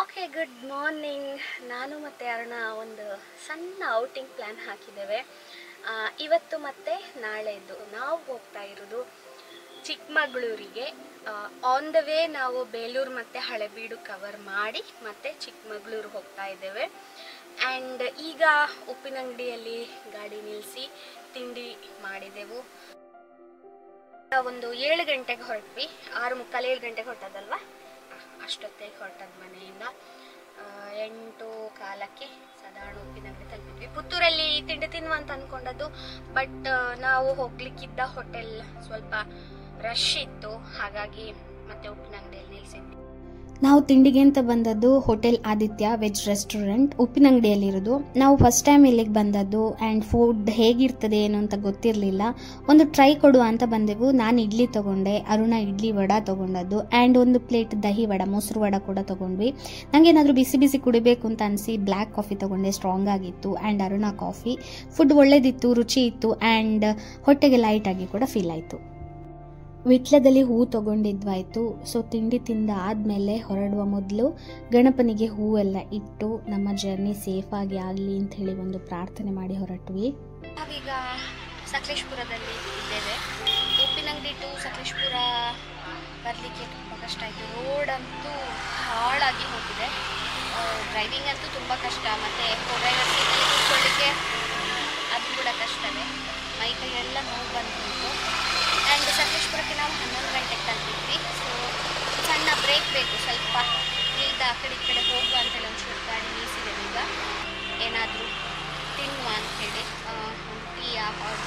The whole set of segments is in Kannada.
Okay, good morning. ನಾನು ಮತ್ತು ಅರುಣ ಒಂದು ಸಣ್ಣ ಔಟಿಂಗ್ ಪ್ಲ್ಯಾನ್ ಹಾಕಿದ್ದೇವೆ. ಇವತ್ತು ಮತ್ತು ನಾಳೆದು ನಾವು ಹೋಗ್ತಾ ಇರೋದು ಚಿಕ್ಕಮಗಳೂರಿಗೆ. ಆನ್ ದ ವೇ ನಾವು ಬೇಲೂರು ಮತ್ತು ಹಳೆಬೀಡು ಕವರ್ ಮಾಡಿ ಮತ್ತೆ ಚಿಕ್ಕಮಗಳೂರು ಹೋಗ್ತಾ ಇದ್ದೇವೆ. ಆ್ಯಂಡ್ ಈಗ ಉಪ್ಪಿನಂಗಡಿಯಲ್ಲಿ ಗಾಡಿ ನಿಲ್ಲಿಸಿ ತಿಂಡಿ ಮಾಡಿದೆವು. ಒಂದು 7 ಗಂಟೆಗೆ ಹೊರಟ್ವಿ. 6:45 7 ಗಂಟೆಗೆ ಹೊರಟದಲ್ವ, ಅಷ್ಟೊತ್ತಿಗೆ ಹೊರಟದ ಮನೆಯಿಂದ. 8:15ಕ್ಕೆ ಸಾಧಾರಣ ಉಪ್ಪಿನಂಗಡಿ ತಲುಪಿದ್ವಿ. ಪುತ್ತೂರಲ್ಲಿ ತಿಂಡಿ ತಿನ್ನುವ ಅಂತ ಅಂದ್ಕೊಂಡದ್ದು, ಬಟ್ ನಾವು ಹೋಗ್ಲಿಕ್ಕಿದ್ದ ಹೋಟೆಲ್ ಸ್ವಲ್ಪ ರಶ್ ಇತ್ತು, ಹಾಗಾಗಿ ಮತ್ತೆ ಉಪ್ಪಿನಂಗಡಿಯಲ್ಲಿ ನಿಲ್ಲಿಸಿದ್ವಿ. ನಾವು ತಿಂಡಿಗೆ ಅಂತ ಬಂದದ್ದು ಹೋಟೆಲ್ ಆದಿತ್ಯ ವೆಜ್ ರೆಸ್ಟೋರೆಂಟ್ ಉಪ್ಪಿನಂಗಡಿಯಲ್ಲಿರೋದು. ನಾವು ಫಸ್ಟ್ ಟೈಮ್ ಇಲ್ಲಿಗೆ ಬಂದದ್ದು ಆ್ಯಂಡ್ ಫುಡ್ ಹೇಗಿರ್ತದೆ ಏನು ಅಂತ ಗೊತ್ತಿರಲಿಲ್ಲ. ಒಂದು ಟ್ರೈ ಕೊಡುವ ಅಂತ ಬಂದೆವು. ನಾನು ಇಡ್ಲಿ ತೊಗೊಂಡೆ, ಅರುಣ ಇಡ್ಲಿ ವಡ ತೊಗೊಂಡದ್ದು ಆ್ಯಂಡ್ ಒಂದು ಪ್ಲೇಟ್ ದಹಿ ವಡ, ಮೊಸರು ವಡ ಕೂಡ ತೊಗೊಂಡ್ವಿ. ನನಗೇನಾದರೂ ಬಿಸಿ ಬಿಸಿ ಕುಡಿಬೇಕು ಅಂತ ಅನಿಸಿ ಬ್ಲ್ಯಾಕ್ ಕಾಫಿ ತೊಗೊಂಡೆ, ಸ್ಟ್ರಾಂಗ್ ಆಗಿತ್ತು. And Aruna coffee. ಫುಡ್ ಒಳ್ಳೇದಿತ್ತು, ರುಚಿ ಇತ್ತು ಆ್ಯಂಡ್ ಹೊಟ್ಟೆಗೆ ಲೈಟಾಗಿ ಕೂಡ ಫೀಲ್ ಆಯಿತು. ವಿಟ್ಲದಲ್ಲಿ ಹೂ ತೊಗೊಂಡಿದ್ವಾಯ್ತು. ಸೊ ತಿಂಡಿ ತಿಂದ ಆದಮೇಲೆ ಹೊರಡುವ ಮೊದಲು ಗಣಪನಿಗೆ ಹೂವೆಲ್ಲ ಇಟ್ಟು ನಮ್ಮ ಜರ್ನಿ ಸೇಫಾಗಿ ಆಗಲಿ ಅಂತ ಹೇಳಿ ಒಂದು ಪ್ರಾರ್ಥನೆ ಮಾಡಿ ಹೊರಟ್ವಿ. ನಾವೀಗ ಸಕಲೇಶಪುರದಲ್ಲಿ ಇದ್ದೇವೆ. ಉಪ್ಪಿನಂಗಡಿ ಟು ಸಕಲೇಶಪುರ ಬರಲಿಕ್ಕೆ ತುಂಬ ಕಷ್ಟ ಆಯಿತು. ರೋಡ್ ಅಂತೂ ಹಾಳಾಗಿ ಹೋಗಿದೆ. ಡ್ರೈವಿಂಗ್ ಅಂತೂ ತುಂಬ ಕಷ್ಟ, ಮತ್ತು ಡ್ರೈವರ್ ಸೀಟಲ್ಲಿ ಕೂತ್ಕೊಳ್ಳಿಕ್ಕೆ ಅದು ಕೂಡ ಕಷ್ಟವೇ. ಮೈ ಕೈಯೆಲ್ಲ ನೋವು ಬಂದ್ಬಿಟ್ಟು. ಆ್ಯಂಡ್ ಸಕಲೇಶಪುರಕ್ಕೆ ನಾವು 11 ಗಂಟೆಗೆ ತಲುಪಿದ್ವಿ. ಸೊ ಸಣ್ಣ ಬ್ರೇಕ್ ಬೇಕು, ಸ್ವಲ್ಪ ಇಲ್ಲಿಂದ ಆ ಕಡೆ ಈ ಕಡೆ ಹೋಗುವ ಅಂತೇಳಿ ಒಂಚೂರು ಗಾಡಿ ನಿಲ್ಲಿಸಿದ್ದೇವೆ. ಈಗ ಏನಾದರೂ ತಿನ್ನುವ ಅಂಥೇಳಿ, ಒಂದು ಟೀಯ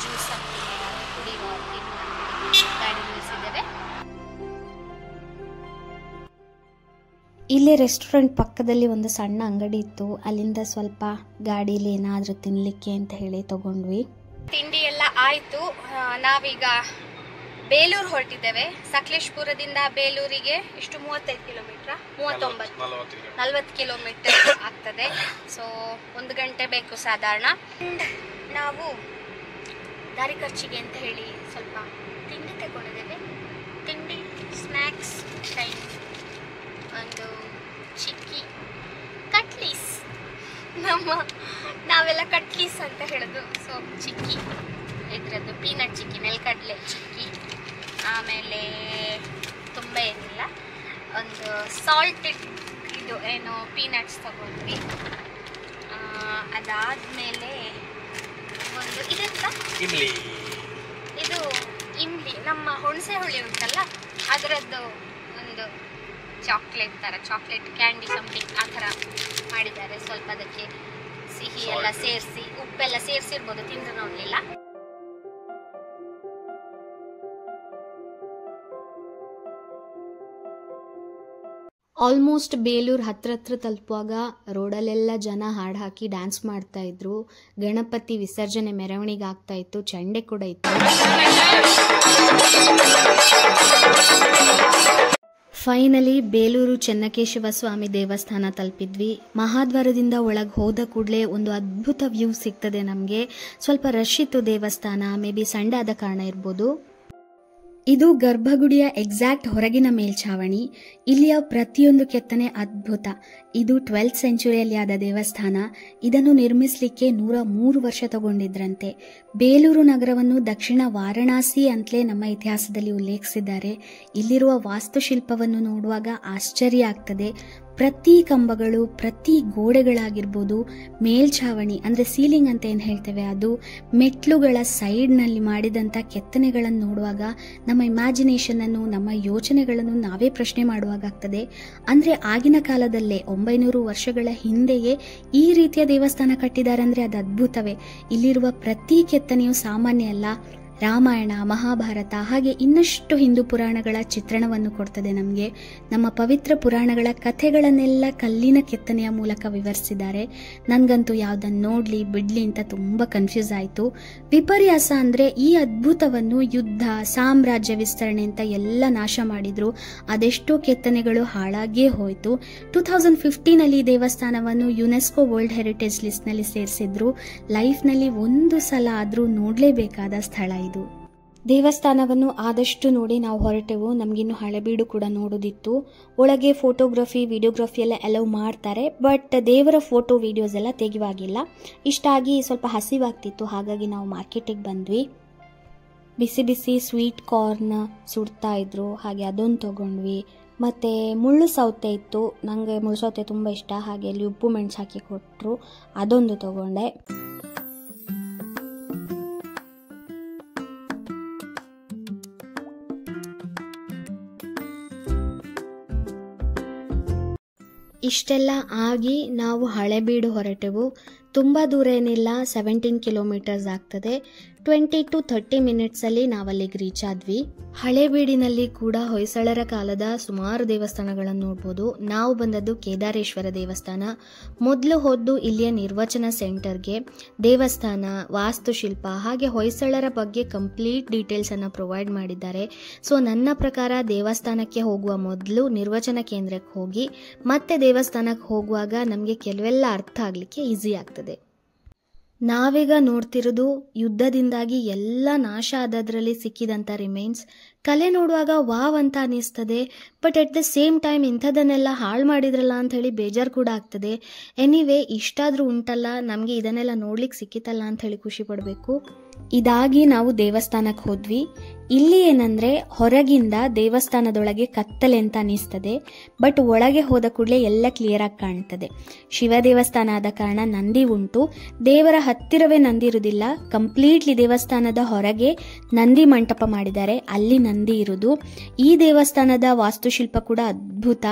ಜ್ಯೂಸ್ ಅಂತ ಏನಾದರೂ ಕುಡಿಯುವ ತಿನ್ನುವ ಅಂತೇಳಿ ಗಾಡಿ ನಿಲ್ಲಿಸಿದ್ದೇವೆ. ಇಲ್ಲೇ ರೆಸ್ಟೋರೆಂಟ್ ಪಕ್ಕದಲ್ಲಿ ಒಂದು ಸಣ್ಣ ಅಂಗಡಿ ಇತ್ತು, ಅಲ್ಲಿಂದ ಸ್ವಲ್ಪ ಗಾಡೀಲಿ ಏನಾದರೂ ತಿನ್ನಲಿಕ್ಕೆ ಅಂತ ಹೇಳಿ ತೊಗೊಂಡ್ವಿ. ತಿಂಡಿ ಎಲ್ಲ ಆಯಿತು. ನಾವೀಗ ಬೇಲೂರು ಹೊರಟಿದ್ದೇವೆ. ಸಕಲೇಶಪುರದಿಂದ ಬೇಲೂರಿಗೆ ಎಷ್ಟು 35 ಕಿಲೋಮೀಟ್ರಾ, 40 ಕಿಲೋಮೀಟರ್ ಆಗ್ತದೆ. ಸೊ 1 ಗಂಟೆ ಬೇಕು ಸಾಧಾರಣ. ನಾವು ದಾರಿ ಖರ್ಚಿಗೆ ಅಂತ ಹೇಳಿ ಸ್ವಲ್ಪ ತಿಂಡಿ ತಗೊಂಡಿದ್ದೇವೆ. ತಿಂಡಿ ಸ್ನ್ಯಾಕ್ಸ್ ಟೈಮ್ ಒಂದು ಚಿಕ್ಕಿ ಕಟ್ಲೀಸ್, ನಾವೆಲ್ಲ ಕಟ್ಲೀಸ್ ಅಂತ ಹೇಳೋದು. ಸೊ ಚಿಕ್ಕಿ ಇದರದ್ದು ಪೀನಟ್ ಚಿಕ್ಕಿ, ನೆಲಕಡಲೆ ಚಿಕ್ಕಿ. ಆಮೇಲೆ ತುಂಬ ಏನಿಲ್ಲ, ಒಂದು ಸಾಲ್ಟೆಡ್ ಇದು ಏನು ಪೀನಟ್ಸ್ ತಗೊಂಡ್ವಿ. ಅದಾದಮೇಲೆ ಒಂದು ಇದೆಂತ ಇದು ಇಮ್ಲಿ, ನಮ್ಮ ಹುಣಸೆ ಹುಳಿ ಉಂಟಲ್ಲ ಅದರದ್ದು ಒಂದು ಚಾಕ್ಲೇಟ್ ಥರ, ಚಾಕ್ಲೇಟ್ ಕ್ಯಾಂಡಿ ಸಮಥಿಂಗ್ ಆ ಥರ ಮಾಡಿದ್ದಾರೆ. ಸ್ವಲ್ಪ ಅದಕ್ಕೆ ಸಿಹಿ ಎಲ್ಲ ಸೇರಿಸಿ, ಉಪ್ಪೆಲ್ಲ ಸೇರಿಸಿರ್ಬೋದು, ತಿಂದು ನೋಡಲಿಲ್ಲ. ಆಲ್ಮೋಸ್ಟ್ ಬೇಲೂರು ಹತ್ರ ತಲುಪುವಾಗ ರೋಡಲ್ಲೆಲ್ಲ ಜನ ಹಾಡು ಹಾಕಿ ಡ್ಯಾನ್ಸ್ ಮಾಡ್ತಾ ಇದ್ರು. ಗಣಪತಿ ವಿಸರ್ಜನೆ ಮೆರವಣಿಗೆ ಆಗ್ತಾ ಇತ್ತು, ಚಂಡೆ ಕೂಡ ಇತ್ತು. ಫೈನಲಿ ಬೇಲೂರು ಚೆನ್ನಕೇಶವ ಸ್ವಾಮಿ ದೇವಸ್ಥಾನ ತಲುಪಿದ್ವಿ. ಮಹಾದ್ವಾರದಿಂದ ಒಳಗೆ ಹೋದ ಕೂಡಲೇ ಒಂದು ಅದ್ಭುತ ವ್ಯೂ ಸಿಗ್ತದೆ ನಮಗೆ. ಸ್ವಲ್ಪ ರಶ್ ಇತ್ತು ದೇವಸ್ಥಾನ, ಮೇ ಬಿ ಸಂಡೇ ಆದ ಕಾರಣ ಇರ್ಬೋದು. ಇದು ಗರ್ಭಗುಡಿಯ ಎಕ್ಸಾಕ್ಟ್ ಹೊರಗಿನ ಮೇಲ್ಛಾವಣಿ. ಇಲ್ಲಿಯ ಪ್ರತಿಯೊಂದು ಕೆತ್ತನೆ ಅದ್ಭುತ. ಇದು 12th ಸೆಂಚುರಿಯಲ್ಲಿ ಆದ ದೇವಸ್ಥಾನ. ಇದನ್ನು ನಿರ್ಮಿಸಲಿಕ್ಕೆ 103 ವರ್ಷ ತಗೊಂಡಿದ್ರಂತೆ. ಬೇಲೂರು ನಗರವನ್ನು ದಕ್ಷಿಣ ವಾರಣಾಸಿ ಅಂತಲೇ ನಮ್ಮ ಇತಿಹಾಸದಲ್ಲಿ ಉಲ್ಲೇಖಿಸಿದ್ದಾರೆ. ಇಲ್ಲಿರುವ ವಾಸ್ತುಶಿಲ್ಪವನ್ನು ನೋಡುವಾಗ ಆಶ್ಚರ್ಯ ಆಗ್ತದೆ. ಪ್ರತಿ ಕಂಬಗಳು, ಪ್ರತಿ ಗೋಡೆಗಳಾಗಿರ್ಬೋದು, ಮೇಲ್ಛಾವಣಿ ಅಂದರೆ ಸೀಲಿಂಗ್ ಅಂತ ಏನು ಹೇಳ್ತೇವೆ ಅದು, ಮೆಟ್ಲುಗಳ ಸೈಡ್ನಲ್ಲಿ ಮಾಡಿದಂಥ ಕೆತ್ತನೆಗಳನ್ನು ನೋಡುವಾಗ ನಮ್ಮ ಇಮ್ಯಾಜಿನೇಷನನ್ನು, ನಮ್ಮ ಯೋಚನೆಗಳನ್ನು ನಾವೇ ಪ್ರಶ್ನೆ ಮಾಡುವಾಗ್ತದೆ. ಅಂದರೆ ಆಗಿನ ಕಾಲದಲ್ಲೇ 900 ವರ್ಷಗಳ ಹಿಂದೆಯೇ ಈ ರೀತಿಯ ದೇವಸ್ಥಾನ ಕಟ್ಟಿದ್ದಾರೆ ಅಂದರೆ ಅದು ಅದ್ಭುತವೇ. ಇಲ್ಲಿರುವ ಪ್ರತಿ ಕೆತ್ತನೆಯು ಸಾಮಾನ್ಯ ಅಲ್ಲ. ರಾಮಾಯಣ, ಮಹಾಭಾರತ ಹಾಗೆ ಇನ್ನಷ್ಟು ಹಿಂದೂ ಪುರಾಣಗಳ ಚಿತ್ರಣವನ್ನು ಕೊಡ್ತದೆ ನಮಗೆ. ನಮ್ಮ ಪವಿತ್ರ ಪುರಾಣಗಳ ಕಥೆಗಳನ್ನೆಲ್ಲ ಕಲ್ಲಿನ ಕೆತ್ತನೆಯ ಮೂಲಕ ವಿವರಿಸಿದ್ದಾರೆ. ನನಗಂತೂ ಯಾವುದನ್ನು ನೋಡಲಿ ಬಿಡಲಿ ಅಂತ ತುಂಬ ಕನ್ಫ್ಯೂಸ್ ಆಯಿತು. ವಿಪರ್ಯಾಸ ಅಂದರೆ ಈ ಅದ್ಭುತವನ್ನು ಯುದ್ಧ, ಸಾಮ್ರಾಜ್ಯ ವಿಸ್ತರಣೆ ಅಂತ ಎಲ್ಲ ನಾಶ ಮಾಡಿದ್ರು. ಅದೆಷ್ಟೋ ಕೆತ್ತನೆಗಳು ಹಾಳಾಗಿಯೇ ಹೋಯಿತು. 2015ನಲ್ಲಿ ಈ ದೇವಸ್ಥಾನವನ್ನು ಯುನೆಸ್ಕೋ ವರ್ಲ್ಡ್ ಹೆರಿಟೇಜ್ ಲಿಸ್ಟ್ನಲ್ಲಿ ಸೇರಿಸಿದ್ರು. ಲೈಫ್ನಲ್ಲಿ ಒಂದು ಸಲ ಆದರೂ ನೋಡಲೇಬೇಕಾದ ಸ್ಥಳ ಇದು. ದೇವಸ್ಥಾನವನ್ನು ಆದಷ್ಟು ನೋಡಿ ನಾವು ಹೊರಟೆವು. ನಮಗಿನ್ನು ಹಳೆಬೀಡು ಕೂಡ ನೋಡೋದಿತ್ತು. ಒಳಗೆ ಫೋಟೋಗ್ರಫಿ ವಿಡಿಯೋಗ್ರಫಿ ಎಲ್ಲ ಅಲೌ ಮಾಡ್ತಾರೆ, ಬಟ್ ದೇವರ ಫೋಟೋ ವಿಡಿಯೋಸ್ ಎಲ್ಲ ತೆಗೆಯುವಾಗಿಲ್ಲ. ಇಷ್ಟ ಆಗಿ ಸ್ವಲ್ಪ ಹಸಿವಾಗ್ತಿತ್ತು, ಹಾಗಾಗಿ ನಾವು ಮಾರ್ಕೆಟಿಗೆ ಬಂದ್ವಿ. ಬಿಸಿ ಬಿಸಿ ಸ್ವೀಟ್ ಕಾರ್ನ್ ಸುಡ್ತಾ ಇದ್ರು, ಹಾಗೆ ಅದೊಂದು ತೊಗೊಂಡ್ವಿ. ಮತ್ತು ಮುಳ್ಳು ಸೌತೆ ಇತ್ತು, ನನಗೆ ಮುಳ್ಳು ಸೌತೆ ತುಂಬ ಇಷ್ಟ, ಹಾಗೆ ಅಲ್ಲಿ ಉಪ್ಪು ಮೆಣಸು ಹಾಕಿ ಕೊಟ್ಟರು, ಅದೊಂದು ತೊಗೊಂಡೆ. ಇಷ್ಟೆಲ್ಲ ಆಗಿ ನಾವು ಹಳೆಬೀಡು ಹೊರಟೆವು. ತುಂಬ ದೂರ ಏನಿಲ್ಲ, 17 ಕಿಲೋಮೀಟರ್ಸ್ ಆಗ್ತದೆ. 20 to 30 ಮಿನಿಟ್ಸಲ್ಲಿ ನಾವಲ್ಲಿಗೆ ರೀಚ್ ಆದ್ವಿ. ಹಳೆಬೀಡಿನಲ್ಲಿ ಕೂಡ ಹೊಯ್ಸಳರ ಕಾಲದ ಸುಮಾರು ದೇವಸ್ಥಾನಗಳನ್ನು ನೋಡ್ಬೋದು. ನಾವು ಬಂದದ್ದು ಕೇದಾರೇಶ್ವರ ದೇವಸ್ಥಾನ. ಮೊದಲು ಹೋದ್ದು ಇಲ್ಲಿಯ ನಿರ್ವಚನ ಸೆಂಟರ್ಗೆ. ದೇವಸ್ಥಾನ, ವಾಸ್ತುಶಿಲ್ಪ ಹಾಗೆ ಹೊಯ್ಸಳರ ಬಗ್ಗೆ ಕಂಪ್ಲೀಟ್ ಡೀಟೇಲ್ಸನ್ನು ಪ್ರೊವೈಡ್ ಮಾಡಿದ್ದಾರೆ. ಸೊ ನನ್ನ ಪ್ರಕಾರ ದೇವಸ್ಥಾನಕ್ಕೆ ಹೋಗುವ ಮೊದಲು ನಿರ್ವಚನ ಕೇಂದ್ರಕ್ಕೆ ಹೋಗಿ ಮತ್ತೆ ದೇವಸ್ಥಾನಕ್ಕೆ ಹೋಗುವಾಗ ನಮಗೆ ಕೆಲವೆಲ್ಲ ಅರ್ಥ ಆಗಲಿಕ್ಕೆ ಈಸಿ ಆಗ್ತದೆ. ನಾವೀಗ ನೋಡ್ತಿರೋದು ಯುದ್ಧದಿಂದಾಗಿ ಎಲ್ಲ ನಾಶ ಆದದ್ರಲ್ಲಿ ಸಿಕ್ಕಿದಂಥ ರಿಮೈನ್ಸ್. ಕಲೆ ನೋಡುವಾಗ ವಾವ್ ಅಂತ ಅನಿಸ್ತದೆ, but at the same time ಇಂಥದನ್ನೆಲ್ಲ ಹಾಳು ಮಾಡಿದ್ರಲ್ಲ ಅಂತ ಹೇಳಿ ಬೇಜಾರು ಕೂಡ ಆಗ್ತದೆ. ಎನಿವೇ ಇಷ್ಟಾದರೂ ಉಂಟಲ್ಲ, ನಮಗೆ ಇದನ್ನೆಲ್ಲ ನೋಡ್ಲಿಕ್ಕೆ ಸಿಕ್ಕಿತಲ್ಲ ಅಂತ ಹೇಳಿ ಖುಷಿ ಪಡಬೇಕು. ಇದಾಗಿ ನಾವು ದೇವಸ್ಥಾನಕ್ಕೆ ಹೋದ್ವಿ. ಇಲ್ಲಿ ಏನಂದ್ರೆ ಹೊರಗಿಂದ ದೇವಸ್ಥಾನದೊಳಗೆ ಕತ್ತಲೆ ಅಂತ ಅನಿಸ್ತದೆ, ಬಟ್ ಒಳಗೆ ಹೋದ ಕೂಡಲೇ ಎಲ್ಲ ಕ್ಲಿಯರ್ ಆಗಿ ಕಾಣ್ತದೆ. ಶಿವ ದೇವಸ್ಥಾನ ಆದ ಕಾರಣ ನಂದಿ ಉಂಟು. ದೇವರ ಹತ್ತಿರವೇ ನಂದಿ ಇರುವುದಿಲ್ಲ, ಕಂಪ್ಲೀಟ್ಲಿ ದೇವಸ್ಥಾನದ ಹೊರಗೆ ನಂದಿ ಮಂಟಪ ಮಾಡಿದ್ದಾರೆ, ಅಲ್ಲಿ ನಂದಿ ಇರುವುದು. ಈ ದೇವಸ್ಥಾನದ ವಾಸ್ತುಶಿಲ್ಪ ಕೂಡ ಅದ್ಭುತ.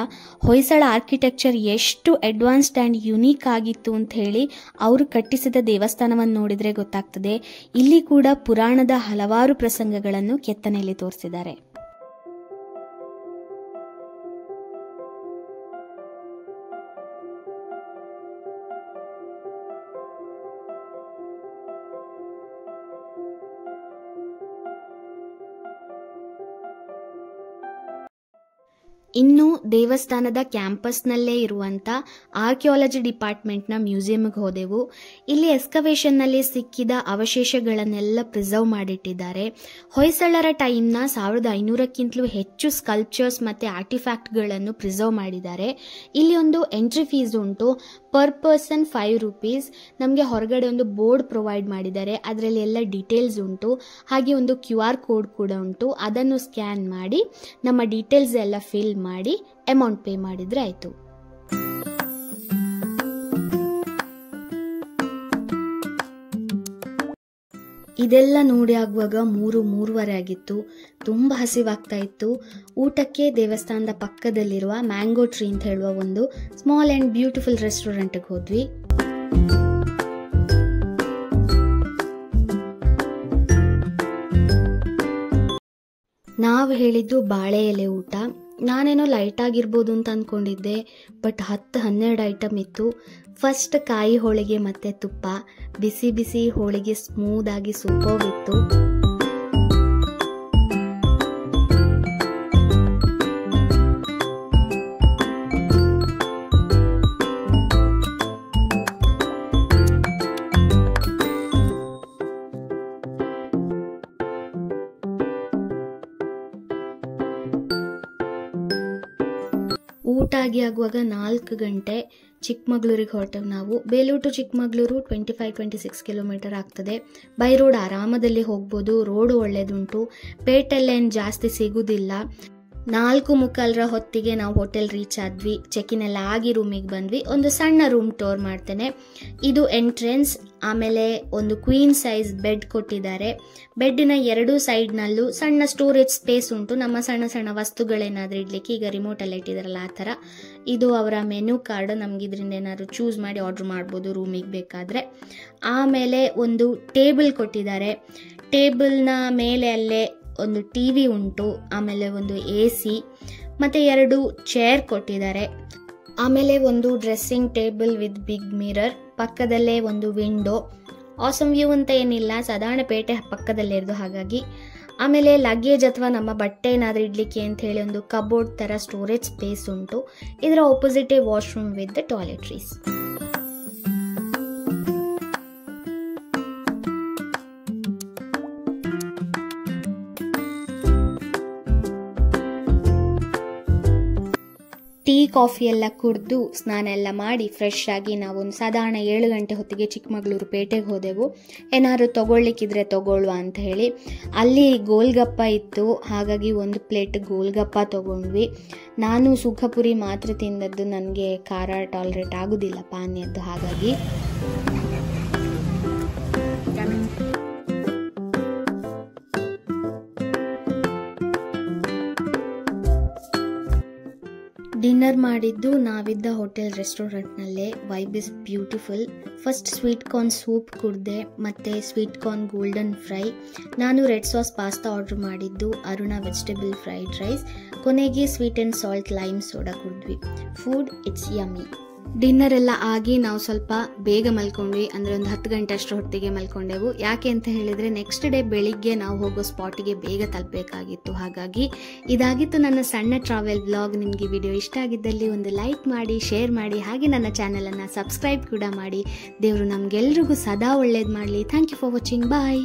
ಹೊಯ್ಸಳ ಆರ್ಕಿಟೆಕ್ಚರ್ ಎಷ್ಟು ಅಡ್ವಾನ್ಸ್ಡ್ ಆ್ಯಂಡ್ ಯುನೀಕ್ ಆಗಿತ್ತು ಅಂತ ಹೇಳಿ ಅವರು ಕಟ್ಟಿಸಿದ ದೇವಸ್ಥಾನವನ್ನು ನೋಡಿದರೆ ಗೊತ್ತಾಗ್ತದೆ. ಇಲ್ಲಿ ಕೂಡ ಪುರಾಣದ ಹಲವಾರು ಪ್ರಸಂಗಗಳನ್ನು ಕೆತ್ತನೆಯಲ್ಲಿ ತೋರಿಸಿದ್ದಾರೆ. ಇನ್ನು ದೇವಸ್ಥಾನದ ಕ್ಯಾಂಪಸ್ನಲ್ಲೇ ಇರುವಂಥ ಆರ್ಕಿಯಾಲಜಿ ಡಿಪಾರ್ಟ್ಮೆಂಟ್ನ ಮ್ಯೂಸಿಯಂಗೆ ಹೋದೆವು. ಇಲ್ಲಿ ಎಕ್ಸ್ಕವೇಷನ್ನಲ್ಲಿ ಸಿಕ್ಕಿದ ಅವಶೇಷಗಳನ್ನೆಲ್ಲ ಪ್ರಿಸರ್ವ್ ಮಾಡಿಟ್ಟಿದ್ದಾರೆ. ಹೊಯ್ಸಳರ ಟೈಮ್ನ 1500ಕ್ಕಿಂತಲೂ ಹೆಚ್ಚು ಸ್ಕಲ್ಪ್ಚರ್ಸ್ ಮತ್ತು ಆರ್ಟಿಫ್ಯಾಕ್ಟ್ಗಳನ್ನು ಪ್ರಿಸರ್ವ್ ಮಾಡಿದ್ದಾರೆ. ಇಲ್ಲಿ ಒಂದು ಎಂಟ್ರಿ ಫೀಸ್ ಉಂಟು, ಪರ್ ಪರ್ಸನ್ 5 ರೂಪೀಸ್. ನಮಗೆ ಹೊರಗಡೆ ಒಂದು ಬೋರ್ಡ್ ಪ್ರೊವೈಡ್ ಮಾಡಿದ್ದಾರೆ, ಅದರಲ್ಲಿ ಎಲ್ಲ ಡೀಟೇಲ್ಸ್ ಉಂಟು. ಹಾಗೆ ಒಂದು QR ಕೋಡ್ ಕೂಡ ಉಂಟು, ಅದನ್ನು ಸ್ಕ್ಯಾನ್ ಮಾಡಿ ನಮ್ಮ ಡೀಟೇಲ್ಸ್ ಎಲ್ಲ ಫಿಲ್ ಮಾಡಿ ಅಮೌಂಟ್ ಪೇ ಮಾಡಿದ್ರೆ ಆಯ್ತು. ಇದೆಲ್ಲ ನೋಡಿ ಆಗುವಾಗ 3:30 ಆಗಿತ್ತು. ತುಂಬ ಹಸಿವಾಗ್ತಾ ಇತ್ತು. ಊಟಕ್ಕೆ ದೇವಸ್ಥಾನದ ಪಕ್ಕದಲ್ಲಿರುವ ಮ್ಯಾಂಗೋ ಟ್ರೀ ಅಂತ ಹೇಳುವ ಒಂದು ಸ್ಮಾಲ್ ಆ್ಯಂಡ್ ಬ್ಯೂಟಿಫುಲ್ ರೆಸ್ಟೋರೆಂಟ್ಗೆ ಹೋದ್ವಿ. ನಾವು ಹೇಳಿದ್ದು ಬಾಳೆ ಎಲೆ ಊಟ. ನಾನೇನೋ ಲೈಟ್ ಆಗಿರ್ಬೋದು ಅಂತ ಅಂದ್ಕೊಂಡಿದ್ದೆ, ಬಟ್ 10-12 ಐಟಮ್ ಇತ್ತು. ಫಸ್ಟ್ ಕಾಯಿ ಹೋಳಿಗೆ ಮತ್ತು ತುಪ್ಪ, ಬಿಸಿ ಬಿಸಿ ಹೋಳಿಗೆ ಸ್ಮೂದಾಗಿ ಸೂಪರ್ವಿತ್ತು. ಊಟ ಆಗುವಾಗ 4 ಗಂಟೆ. ಚಿಕ್ಕಮಗಳೂರಿಗೆ ಹೊರಟೆವು ನಾವು. ಬೇಲೂರು ಟು ಚಿಕ್ಕಮಗಳೂರು 25-26 ಕಿಲೋಮೀಟರ್ ಆಗ್ತದೆ. ಬೈ ರೋಡ್ ಆರಾಮದಲ್ಲಿ ಹೋಗ್ಬೋದು, ರೋಡು ಒಳ್ಳೇದುಂಟು. ಪೇಟೆಲ್ಲೇನು ಜಾಸ್ತಿ ಸಿಗುವುದಿಲ್ಲ. 4:45 ಹೊತ್ತಿಗೆ ನಾವು ಹೋಟೆಲ್ ರೀಚ್ ಆದ್ವಿ. ಚೆಕಿನ್ ಎಲ್ಲ ಆಗಿ ರೂಮಿಗೆ ಬಂದ್ವಿ. ಒಂದು ಸಣ್ಣ ರೂಮ್ ಟೂರ್ ಮಾಡ್ತೇನೆ. ಇದು ಎಂಟ್ರೆನ್ಸ್. ಆಮೇಲೆ ಒಂದು ಕ್ವೀನ್ ಸೈಜ್ ಬೆಡ್ ಕೊಟ್ಟಿದ್ದಾರೆ. ಬೆಡ್ಡಿನ 2 ಸೈಡ್ನಲ್ಲೂ ಸಣ್ಣ ಸ್ಟೋರೇಜ್ ಸ್ಪೇಸ್ ಉಂಟು, ನಮ್ಮ ಸಣ್ಣ ಸಣ್ಣ ವಸ್ತುಗಳೇನಾದರೂ ಇಡ್ಲಿಕ್ಕೆ. ಈಗ ರಿಮೋಟ್ ಎಲ್ಲ ಇಟ್ಟಿದಾರಲ್ಲ ಆ ಥರ. ಇದು ಅವರ ಮೆನು ಕಾರ್ಡ್, ನಮ್ಗೆ ಇದರಿಂದ ಏನಾದ್ರು ಚೂಸ್ ಮಾಡಿ ಆರ್ಡ್ರ್ ಮಾಡ್ಬೋದು ರೂಮಿಗೆ ಬೇಕಾದರೆ. ಆಮೇಲೆ ಒಂದು ಟೇಬಲ್ ಕೊಟ್ಟಿದ್ದಾರೆ. ಟೇಬಲ್ನ ಮೇಲೆ ಅಲ್ಲೇ ಒಂದು TV ಉಂಟು, ಆಮೇಲೆ ಒಂದು AC ಮತ್ತು 2 ಚೇರ್ ಕೊಟ್ಟಿದ್ದಾರೆ. ಆಮೇಲೆ ಒಂದು dressing table with big mirror, ಪಕ್ಕದಲ್ಲೇ ಒಂದು ವಿಂಡೋ. ಆಸಮ್ ವ್ಯೂ ಅಂತ ಏನಿಲ್ಲ, ಸಾಧಾರಣ ಪೇಟೆ ಪಕ್ಕದಲ್ಲೇ ಇರೋದು ಹಾಗಾಗಿ. ಆಮೇಲೆ ಲಗೇಜ್ ಅಥವಾ ನಮ್ಮ ಬಟ್ಟೆ ಏನಾದರೂ ಇಡ್ಲಿಕ್ಕೆ ಅಂತ ಹೇಳಿ ಒಂದು ಕಬೋರ್ಡ್ ಥರ ಸ್ಟೋರೇಜ್ ಸ್ಪೇಸ್ ಉಂಟು. ಇದರ ಆಪೋಸಿಟೇ ವಾಶ್ರೂಮ್ ವಿತ್ ದ ಟಾಯ್ಲೆಟ್ರೀಸ್. ಕಾಫಿ ಎಲ್ಲ ಕುಡಿದು ಸ್ನಾನ ಎಲ್ಲ ಮಾಡಿ ಫ್ರೆಶ್ ಆಗಿ ನಾವೊಂದು ಸಾಧಾರಣ 7 ಗಂಟೆ ಹೊತ್ತಿಗೆ ಚಿಕ್ಕಮಗಳೂರು ಪೇಟೆಗೆ ಹೋದೆವು. ಏನಾದ್ರು ತಗೊಳ್ಳಿಕ್ಕಿದ್ರೆ ತಗೊಳ್ಳುವ ಅಂತ ಹೇಳಿ. ಅಲ್ಲಿ ಗೋಲ್ಗಪ್ಪ ಇತ್ತು, ಹಾಗಾಗಿ 1 ಪ್ಲೇಟ್ ಗೋಲ್ಗಪ್ಪ ತಗೊಂಡ್ವಿ. ನಾನು ಸುಖಪುರಿ ಮಾತ್ರ ತಿಂದದ್ದು, ನನಗೆ ಖಾರ ಟಾಲರೇಟ್ ಆಗೋದಿಲ್ಲ ಪಾನೀಯದ್ದು, ಹಾಗಾಗಿ ಡಿನ್ನರ್ ಮಾಡಿದ್ದು ನಾವಿದ್ದ ಹೋಟೆಲ್ ರೆಸ್ಟೋರೆಂಟ್ನಲ್ಲೇ. Vibe is beautiful. First sweet corn soup ಕುಡಿದೆ, ಮತ್ತು ಸ್ವೀಟ್ ಕಾರ್ನ್ ಗೋಲ್ಡನ್ ಫ್ರೈ. ನಾನು ರೆಡ್ ಸಾಸ್ ಪಾಸ್ತಾ ಆರ್ಡ್ರ್ ಮಾಡಿದ್ದು, ಅರುಣ ವೆಜಿಟೇಬಲ್ ಫ್ರೈಡ್ ರೈಸ್. ಕೊನೆಗೆ sweet and salt lime soda ಕುಡಿದ್ವಿ. Food it's yummy. ಡಿನ್ನರ್ ಎಲ್ಲ ಆಗಿ ನಾವು ಸ್ವಲ್ಪ ಬೇಗ ಮಲ್ಕೊಂಡ್ವಿ, ಅಂದರೆ ಒಂದು 10 ಗಂಟೆ ಅಷ್ಟು ಹೊತ್ತಿಗೆ ಮಲ್ಕೊಂಡೆವು. ಯಾಕೆ ಅಂತ ಹೇಳಿದರೆ ನೆಕ್ಸ್ಟ್ ಡೇ ಬೆಳಿಗ್ಗೆ ನಾವು ಹೋಗೋ ಸ್ಪಾಟಿಗೆ ಬೇಗ ತಲುಪಬೇಕಾಗಿತ್ತು. ಹಾಗಾಗಿ ಇದಾಗಿತ್ತು ನನ್ನ ಸಣ್ಣ ಟ್ರಾವೆಲ್ ವ್ಲಾಗ್. ನಿಮಗೆ ವಿಡಿಯೋ ಇಷ್ಟ ಆಗಿದ್ದಲ್ಲಿ ಒಂದು ಲೈಕ್ ಮಾಡಿ, ಶೇರ್ ಮಾಡಿ, ಹಾಗೆ ನನ್ನ ಚಾನಲನ್ನು ಸಬ್ಸ್ಕ್ರೈಬ್ ಕೂಡ ಮಾಡಿ. ದೇವರು ನಮಗೆಲ್ರಿಗೂ ಸದಾ ಒಳ್ಳೇದು ಮಾಡಲಿ. Thank you for watching. Bye.